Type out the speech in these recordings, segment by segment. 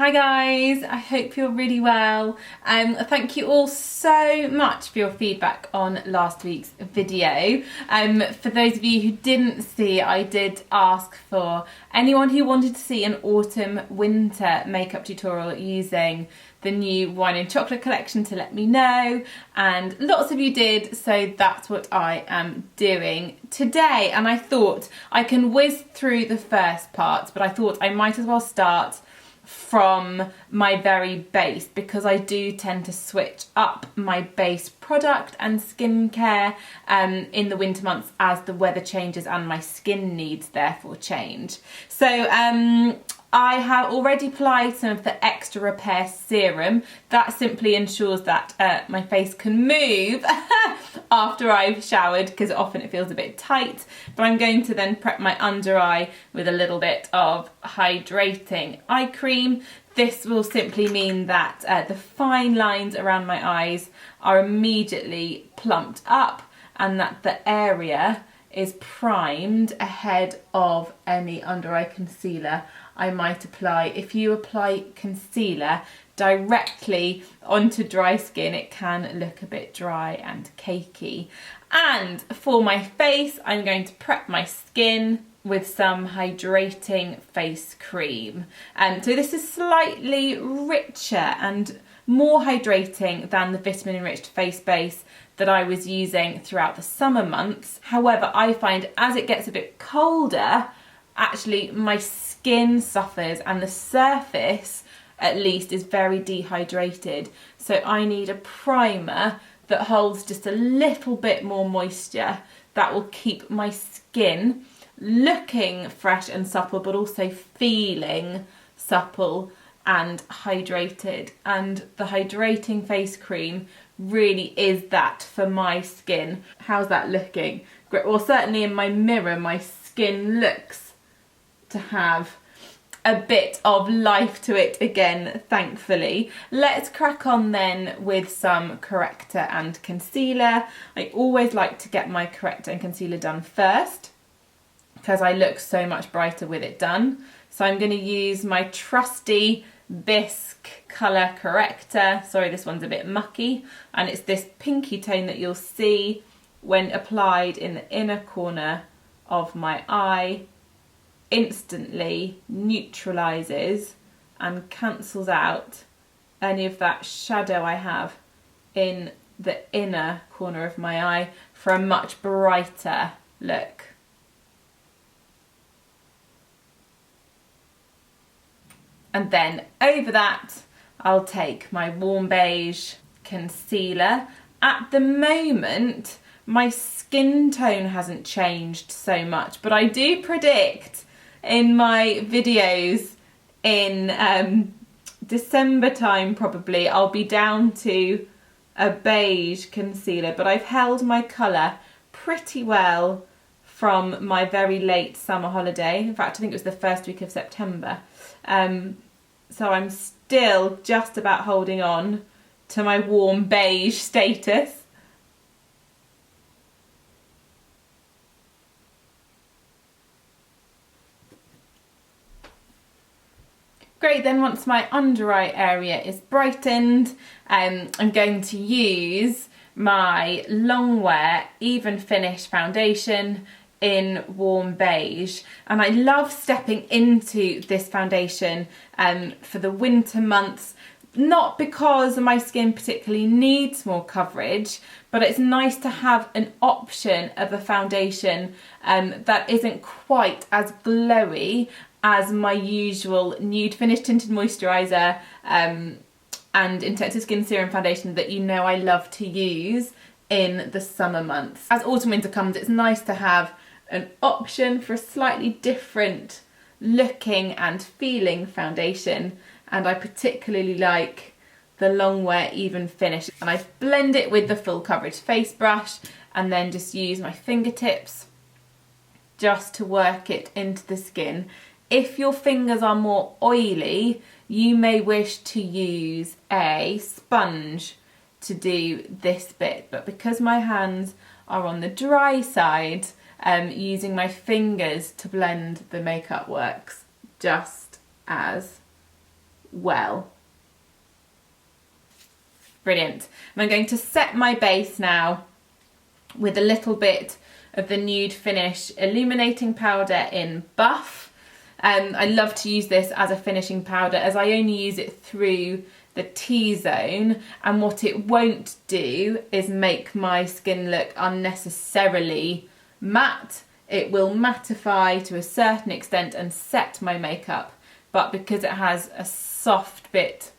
Hi guys, I hope you're really well. Thank you all so much for your feedback on last week's video. For those of you who didn't see, I did ask for anyone who wanted to see an autumn winter makeup tutorial using the new Wine and Chocolate collection to let me know, and lots of you did, so that's what I am doing today. And I thought I can whiz through the first part, but I thought I might as well start from my very base, because I do tend to switch up my base product and skincare in the winter months as the weather changes and my skin needs therefore change. So I have already applied some of the Extra Repair Serum. That simply ensures that my face can move after I've showered, because often it feels a bit tight. But I'm going to then prep my under eye with a little bit of hydrating eye cream. This will simply mean that the fine lines around my eyes are immediately plumped up and that the area is primed ahead of any under eye concealer I might apply. If you apply concealer directly onto dry skin, it can look a bit dry and cakey. And for my face, I'm going to prep my skin with some hydrating face cream. So this is slightly richer and more hydrating than the vitamin enriched face base that I was using throughout the summer months. However, I find as it gets a bit colder, actually my skin suffers and the surface at least is very dehydrated. So I need a primer that holds just a little bit more moisture that will keep my skin looking fresh and supple, but also feeling supple and hydrated. And the hydrating face cream really is that for my skin. How's that looking? Great. Well, certainly in my mirror, my skin looks to have a bit of life to it again, thankfully. Let's crack on then with some corrector and concealer. I always like to get my corrector and concealer done first because I look so much brighter with it done. So I'm going to use my trusty Bisque colour corrector. Sorry, this one's a bit mucky, and it's this pinky tone that you'll see when applied in the inner corner of my eye. Instantly neutralises and cancels out any of that shadow I have in the inner corner of my eye for a much brighter look. And then over that, I'll take my warm beige concealer. At the moment, my skin tone hasn't changed so much, but I do predict in my videos in December time probably, I'll be down to a beige concealer, but I've held my colour pretty well from my very late summer holiday. In fact, I think it was the first week of September. So I'm still just about holding on to my warm beige status. Great, then once my under eye area is brightened, I'm going to use my Longwear Even Finish foundation in warm beige. And I love stepping into this foundation for the winter months, not because my skin particularly needs more coverage, but it's nice to have an option of a foundation that isn't quite as glowy as my usual nude finish tinted moisturiser and intensive skin serum foundation that you know I love to use in the summer months. As autumn winter comes, it's nice to have an option for a slightly different looking and feeling foundation, and I particularly like the Longwear Even Finish. And I blend it with the full coverage face brush and then just use my fingertips just to work it into the skin. If your fingers are more oily, you may wish to use a sponge to do this bit, but because my hands are on the dry side, using my fingers to blend the makeup works just as well. Brilliant. And I'm going to set my base now with a little bit of the Nude Finish illuminating powder in Buff. I love to use this as a finishing powder as I only use it through the T-zone, and what it won't do is make my skin look unnecessarily matte. It will mattify to a certain extent and set my makeup, but because it has a soft bit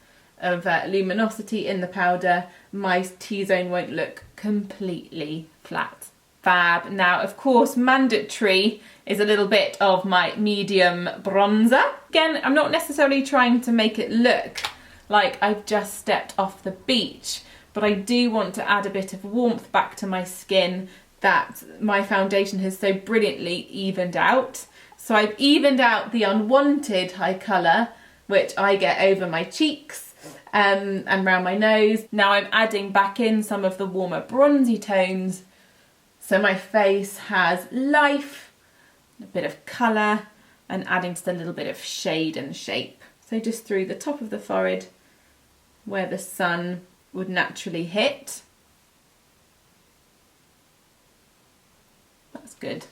of luminosity in the powder, my T-zone won't look completely flat. Fab. Now, of course, mandatory is a little bit of my medium bronzer. Again, I'm not necessarily trying to make it look like I've just stepped off the beach, but I do want to add a bit of warmth back to my skin that my foundation has so brilliantly evened out. So I've evened out the unwanted high colour, which I get over my cheeks and around my nose. Now I'm adding back in some of the warmer bronzy tones, so my face has life, a bit of colour, and adding just a little bit of shade and shape. So just through the top of the forehead where the sun would naturally hit. That's good.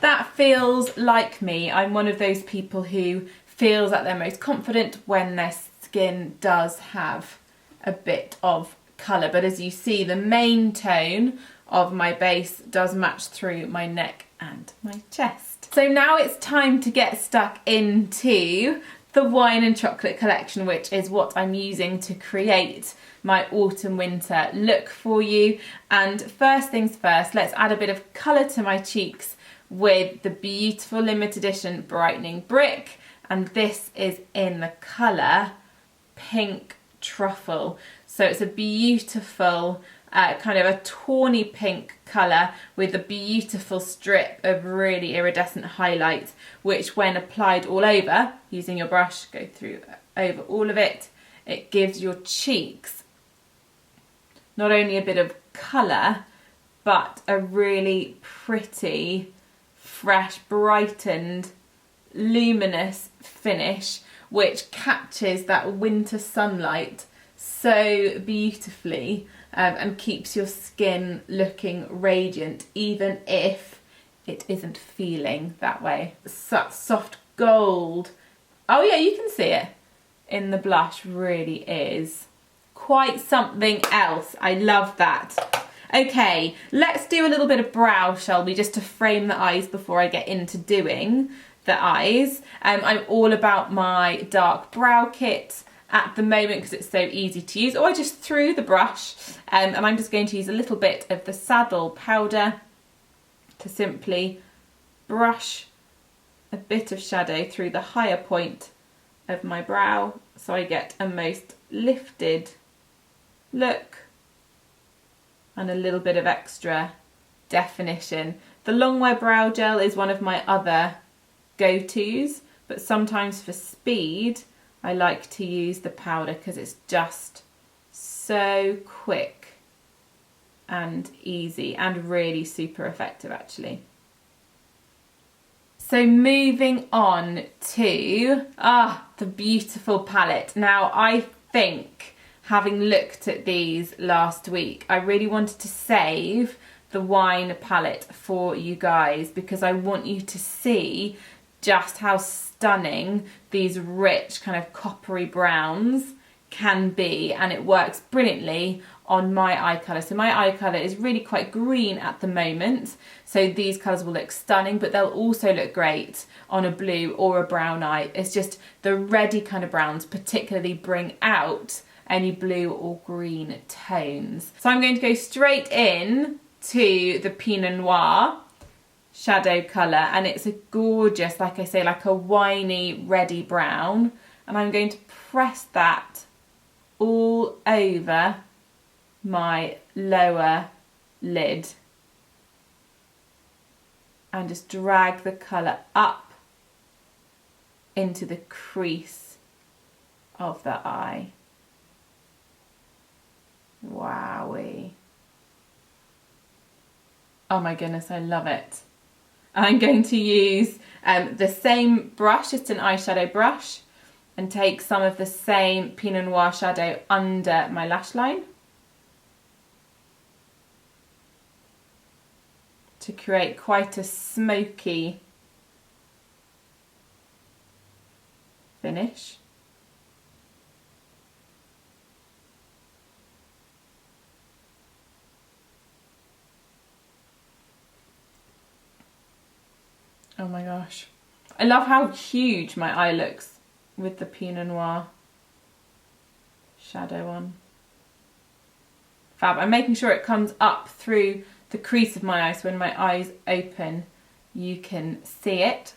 That feels like me. I'm one of those people who feels at their most confident when their skin does have a bit of colour. But as you see, the main tone of my base does match through my neck and my chest. So now it's time to get stuck into the Wine and Chocolate collection, which is what I'm using to create my autumn winter look for you. And first things first, let's add a bit of colour to my cheeks with the beautiful limited edition Brightening Brick, and this is in the colour Pink Truffle. So it's a beautiful kind of a tawny pink colour with a beautiful strip of really iridescent highlight, which when applied all over, using your brush, go through over all of it, it gives your cheeks not only a bit of colour, but a really pretty, fresh, brightened, luminous finish, which catches that winter sunlight so beautifully and keeps your skin looking radiant, even if it isn't feeling that way. Such soft gold. Oh yeah, you can see it in the blush, really is quite something else. I love that. Okay, let's do a little bit of brow, shall we, just to frame the eyes before I get into doing the eyes. I'm all about my dark brow kit at the moment because it's so easy to use. I just threw the brush and I'm just going to use a little bit of the Saddle powder to simply brush a bit of shadow through the higher point of my brow so I get a most lifted look and a little bit of extra definition. The Longwear Brow Gel is one of my other go-tos, but sometimes for speed I like to use the powder because it's just so quick and easy and really super effective actually. So moving on to the beautiful palette. Now I think, having looked at these last week, I really wanted to save the wine palette for you guys because I want you to see just how stunning these rich kind of coppery browns can be, and it works brilliantly on my eye colour. So my eye colour is really quite green at the moment, so these colours will look stunning, but they'll also look great on a blue or a brown eye. It's just the reddy kind of browns particularly bring out any blue or green tones. So I'm going to go straight in to the Pinot Noir shadow colour, and it's a gorgeous, like I say, like a winey reddy brown, and I'm going to press that all over my lower lid and just drag the colour up into the crease of the eye. Wowee. Oh my goodness, I love it. I'm going to use the same brush, just an eyeshadow brush, and take some of the same Pinot Noir shadow under my lash line to create quite a smoky finish. Oh my gosh. I love how huge my eye looks with the Pinot Noir shadow on. Fab. I'm making sure it comes up through the crease of my eye, so when my eyes open you can see it.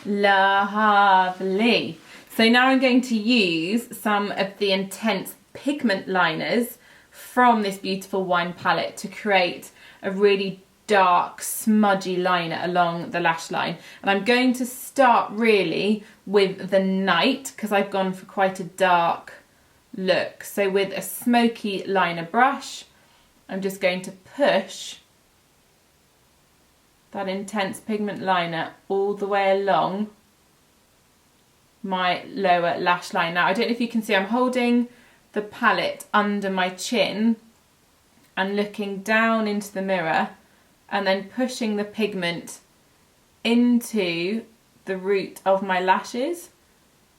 Lovely. So now I'm going to use some of the intense pigment liners from this beautiful wine palette to create a really dark smudgy liner along the lash line. And I'm going to start really with the night because I've gone for quite a dark look. So with a smoky liner brush, I'm just going to push that intense pigment liner all the way along my lower lash line. Now I don't know if you can see, I'm holding the palette under my chin and looking down into the mirror and then pushing the pigment into the root of my lashes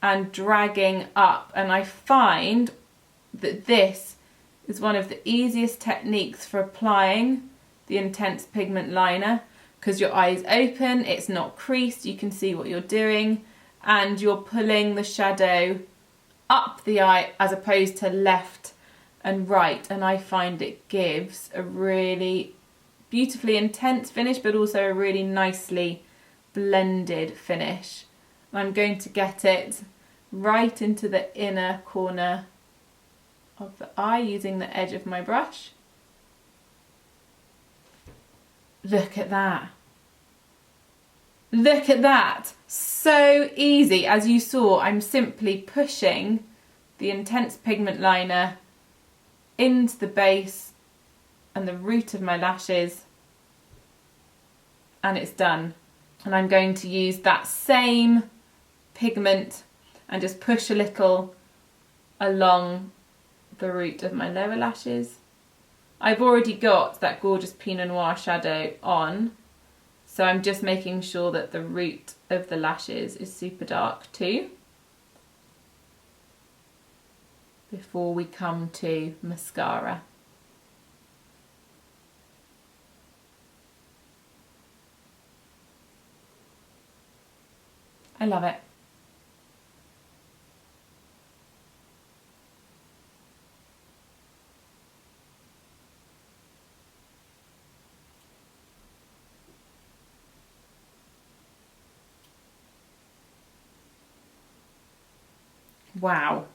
and dragging up, and I find that this is one of the easiest techniques for applying the intense pigment liner because your eye is open, it's not creased, you can see what you're doing, and you're pulling the shadow up the eye as opposed to left and right, and I find it gives a really beautifully intense finish but also a really nicely blended finish. I'm going to get it right into the inner corner of the eye using the edge of my brush. Look at that. Look at that. So easy. As you saw, I'm simply pushing the intense pigment liner into the base and the root of my lashes, and it's done. And I'm going to use that same pigment and just push a little along the root of my lower lashes. I've already got that gorgeous Pinot Noir shadow on, so I'm just making sure that the root of the lashes is super dark too before we come to mascara. I love it. Wow.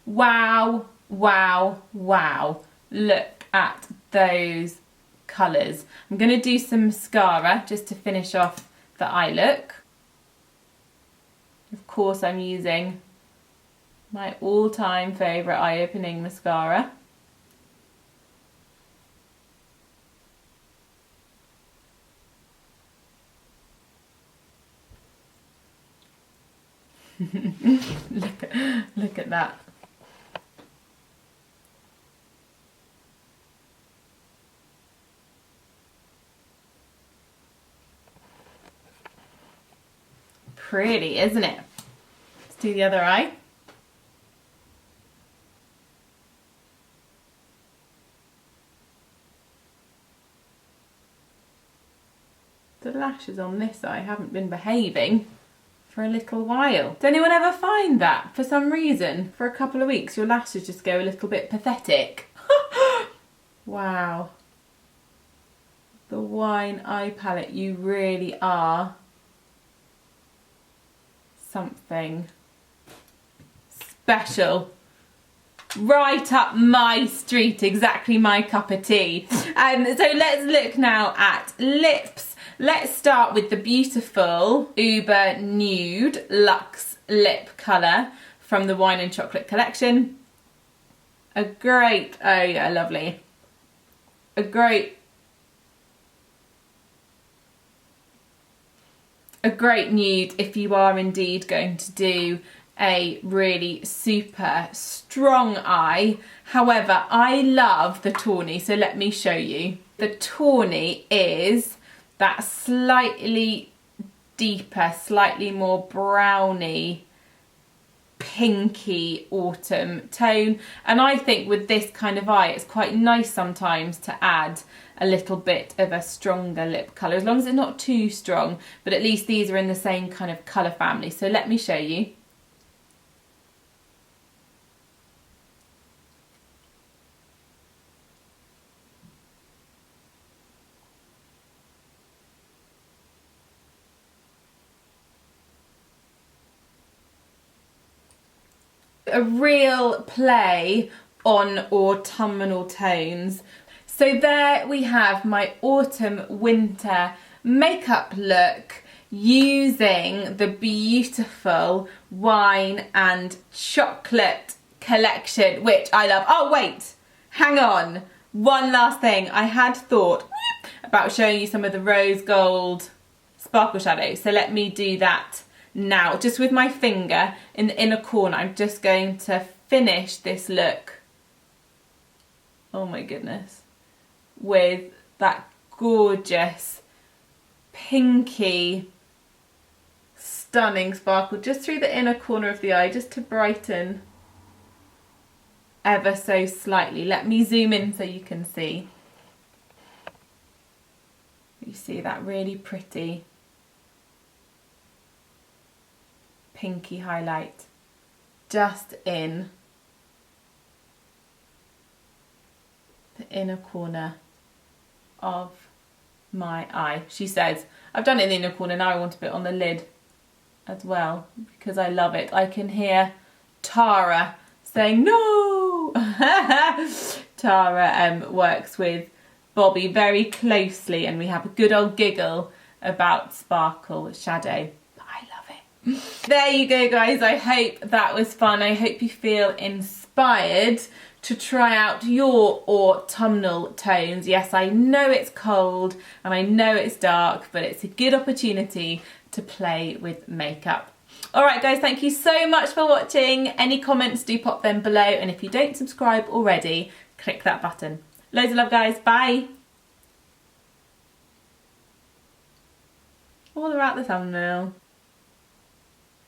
Wow, wow, wow. Look at those colours. I'm going to do some mascara just to finish off the eye look. Of course I'm using my all-time favourite eye-opening mascara. Look at that. Pretty, isn't it? Let's do the other eye. The lashes on this eye haven't been behaving for a little while. Does anyone ever find that for some reason? For a couple of weeks your lashes just go a little bit pathetic. Wow. The wine eye palette, you really are something special. Right up my street, exactly my cup of tea. So let's look now at lips. Let's start with the beautiful Uber Nude Luxe lip colour from the Wine and Chocolate collection. A great, oh yeah, lovely. A great nude if you are indeed going to do a really super strong eye. However, I love the tawny, so let me show you. The tawny is that slightly deeper, slightly more browny, pinky autumn tone, and I think with this kind of eye it's quite nice sometimes to add a little bit of a stronger lip colour, as long as it's not too strong, but at least these are in the same kind of colour family. So let me show you. A real play on autumnal tones. So there we have my autumn winter makeup look using the beautiful Wine and Chocolate collection, which I love. Oh wait, hang on. One last thing. I had thought about showing you some of the rose gold sparkle shadows. So let me do that now, just with my finger in the inner corner. I'm just going to finish this look, oh my goodness, with that gorgeous pinky stunning sparkle just through the inner corner of the eye, just to brighten ever so slightly. Let me zoom in so you can see. You see that really pretty pinky highlight just in the inner corner of my eye. She says, I've done it in the inner corner, now I want a bit on the lid as well because I love it. I can hear Tara saying no. Tara works with Bobby very closely and we have a good old giggle about sparkle shadow. There you go, guys. I hope that was fun. I hope you feel inspired to try out your autumnal tones. Yes, I know it's cold and I know it's dark, but it's a good opportunity to play with makeup. Alright guys, thank you so much for watching. Any comments, do pop them below, and if you don't subscribe already, click that button. Loads of love, guys. Bye. All about the thumbnail.